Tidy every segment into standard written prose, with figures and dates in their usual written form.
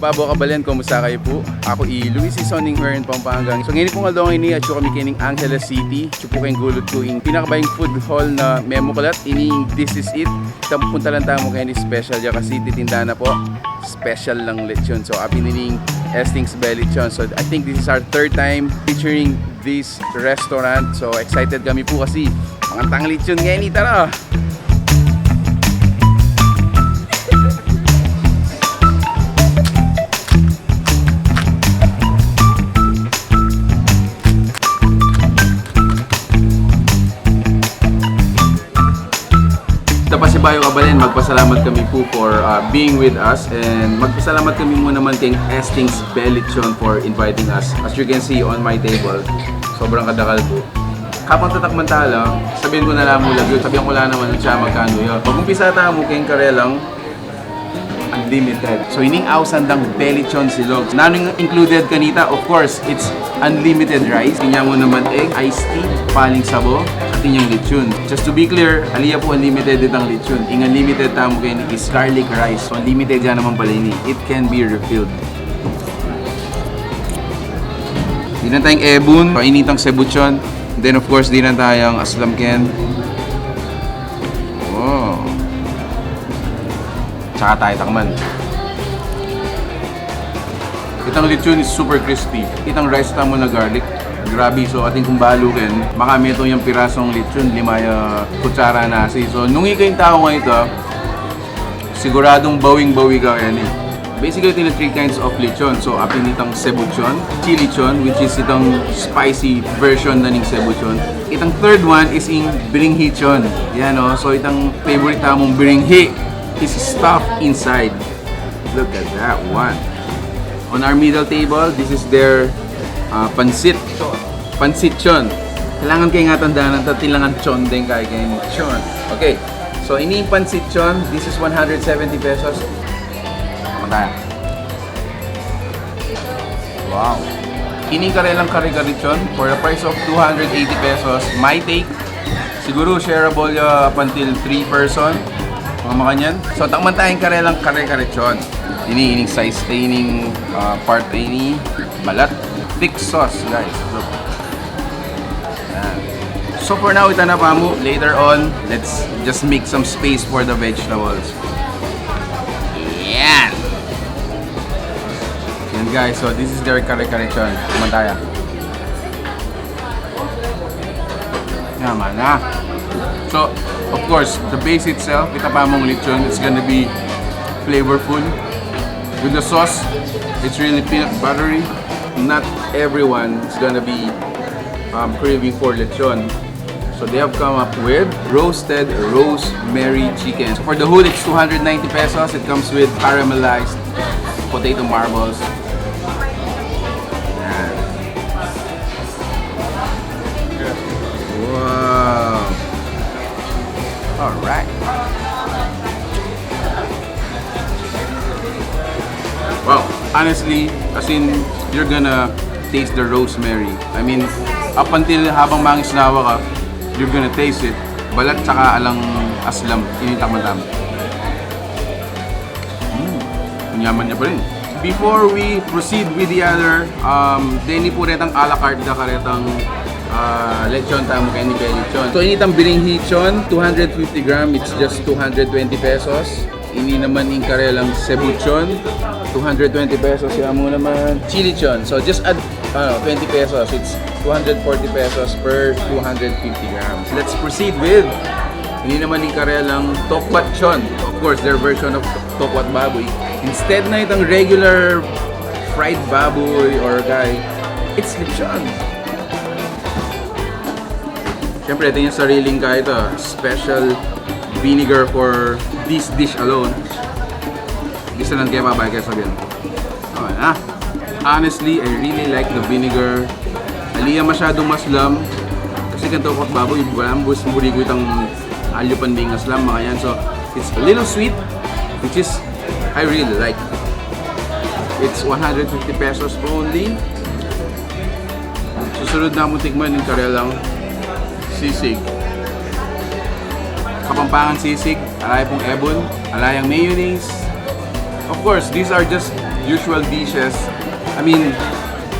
Pablo Kabalan, kumusta kayo po? Ako Luis Soning Hearn, Pampanga. So ngayon pong along ini at kami kining Angeles City. Chupo kayong gulot ko in pinakabayang food hall na memo kalat. Ini this is it. Punta lang tayo kayo ni special ya kasi titinda na po. Special lang lechon. So apin nining Esting's Bellychon. So I think this is our third time featuring this restaurant. So excited kami po kasi pangantang lechon ngayon. Tara! Bayo Kabalin, magpasalamat kami po for being with us, and magpasalamat kami muna naman kay Esting's Bellychon for inviting us. As you can see on my table, sobrang kadakal po. Kapag tatakman tala, sabihin ko na lang mula yun, sabihin ko lang naman siya magkano yun. Pag-umpisa tayo mo kayong karelang unlimited. So ining awsandang Bellychon silog. Nanong included kanita, of course, it's unlimited rice. Kanya mo naman egg, iced tea, paling sabo, at inyong lechon. Just to be clear, aliya po unlimited ditang lechon. Ing unlimited tamo kayo ni is garlic rice. So unlimited dyan naman pala ini. It can be refilled. Di na tayong ebon, painitang sebuchon. Then of course, di na tayong aslamken. Oh. Tsaka tayo takman. Itang lechon is super crispy. Itang rice tamo na garlic. Grabe, so ating kung balukin, makami ito yung pirasong lechon, 5 kutsara nasi. So nung ikayong tao nga ito, siguradong bawing-bawi ka yan eh. Basically, ito yung 3 kinds of lechon. So apin itang cebuchon, chilichon, which is itong spicy version na ng cebuchon. Itang third one is yung biringhichon. Yan o, so itang favorite tamong biringhi is stuffed inside. Look at that one. On our middle table, this is their pansit. Pansitchon. Kailangan kayo nga tandaan ng tatilangan chon din kayo kayo chon. Okay. So, ini pansitchon. This is 170 pesos. Mataya. Wow. Ini karelang kare-kare-chon for the price of 280 pesos. My take. Siguro shareable up until 3 person. Mga makanyan. So, takman tayong karelang kare-kare-chon. Ining size, ining part, ini balat. Thick sauce, guys. Look. So for now, ito na pa mo. Later on, let's just make some space for the vegetables. Yan! Yan guys, so this is their kare-kare-chon. Kumantaya. Yaman na. So, of course, the base itself, ito pa mong lechon, it's gonna be flavorful. With the sauce, it's really peanut buttery. Not everyone is gonna be craving for lechon. So they have come up with roasted rosemary chicken. So for the whole, it's 290 pesos. It comes with caramelized potato marbles. Yan. Wow. Alright. Wow. Honestly, as in, you're gonna taste the rosemary. I mean, up until habang mangisnawa ka, you're gonna taste it. Balat tsaka alang aslam, initakman-takman. Nyaman niya pa rin. Before we proceed with the other, deni po retang a la carte ka karetang lechon tamo kay ni Bellychon. So initang biringhichon, 250 gram, it's just 220 pesos. Ini naman yung karelang cebuchon, 220 pesos. Yan mo naman chilichon. So just add 20 pesos. It's 240 pesos per 250 grams. Let's proceed with ini naman yung karelang tokwatchon. Of course, their version of tokwat baboy. Instead na itong regular fried baboy or guy, it's lechon. Siyempre, ito yung sariling ka ito. Special vinegar for this dish alone. Isa lang kaya babay kaya sabihin. Okay na. Honestly, I really like the vinegar. Aliya masyadong maslam. Kasi kanto kot baboy, walang buri ko itang alyo panding aslam mga yan. So, it's a little sweet, which is I really like. It's 150 pesos only. Susunod na mo tikman yung karelang sisig. Kapampangan sisig, alay pong ebon, alayang mayonnaise. Of course, these are just usual dishes. I mean,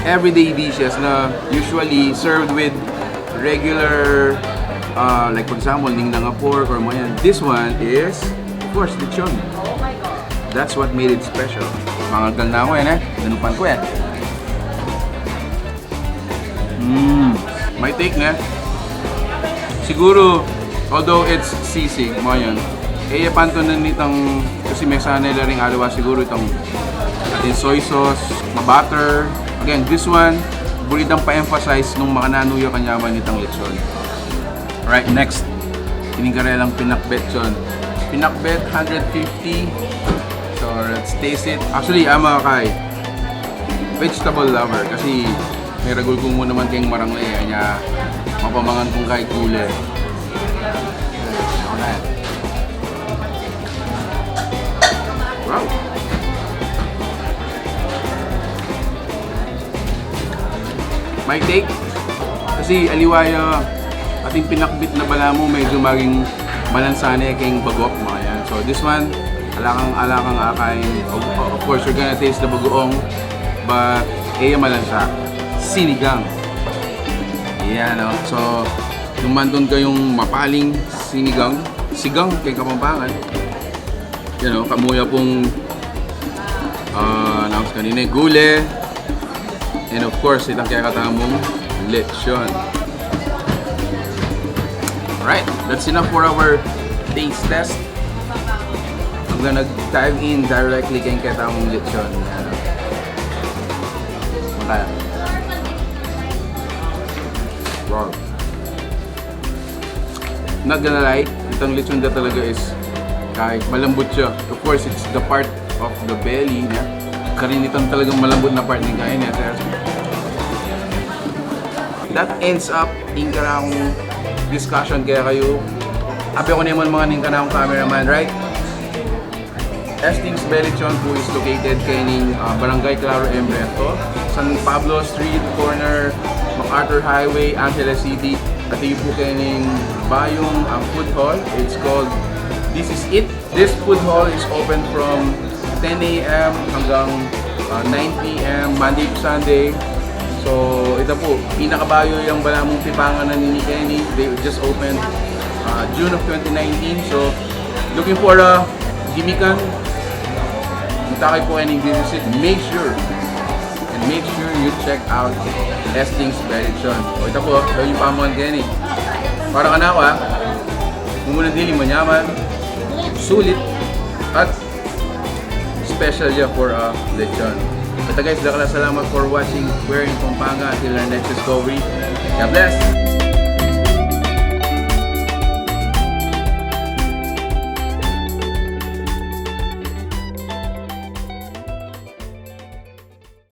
everyday dishes na usually served with regular, like for example, ningnang pork or mga yan. This one is, of course, lechon. That's what made it special. Mangalgal na ako yan Danupan ko yan. My take siguro, although it's sisig, mga yan, panto na nitong, kasi may sana nila ring alawa siguro itong ating soy sauce, butter. Again, this one, bulidang pa-emphasize nung makananuyo kanyaman nitong lechon. Alright, next, kiningkarelang pinakbetchon. Pinakbet, 150. So, let's taste it. Actually, I'm a vegetable lover kasi may ragul ko mo naman kayong maranglay. Kanya, mapamangan kong kahit gulay. Wow! My take, kasi aliwaya ating pinakbit na bala mo medyo maging malansane kayong bagok mga yan. So this one, alakang akain. Of course, you're gonna taste the bagoong, but malansa. Sinigang. Yan So, lumandon kayong mapaling sinigang. Sigang kay Kapampangan. Kamuya pong announce kanina, gule. And of course, itang kaya katamong lechon. Alright, that's enough for our taste test. I'm gonna dive in directly kay katamong lechon. Makaya. Wow. Not gonna lie, itong lechon na talaga is kahit malambot siya. Of course, it's the part of the belly niya. Karinitan talagang malambot na part ng kain niya. That ends up in karang discussion kaya kayo. Abi ko naman mga ning kanang cameraman, right? Esting's Bellychon who is located kay Barangay Claro, Recto, San Pablo Street, corner MacArthur Highway, Angeles City. At yung po kay bayong food hall. It's called This Is It. This food hall is open from 10 a.m. hanggang 9 p.m. Monday to Sunday. So, ito po, pinakabayo yung balamong Pampanga na ni Kenny. They just opened June of 2019. So, looking for a gimikan, punta kayo po kayo visit. Make sure you check out Esting's Bellychon. O ito po, ito yung pamuhan Kenny. Para ka na ako mumunan dili manyaman, sulit, at special dyan for lechon. Ito guys, salamat for watching. We're in Pampanga until our next discovery. God bless!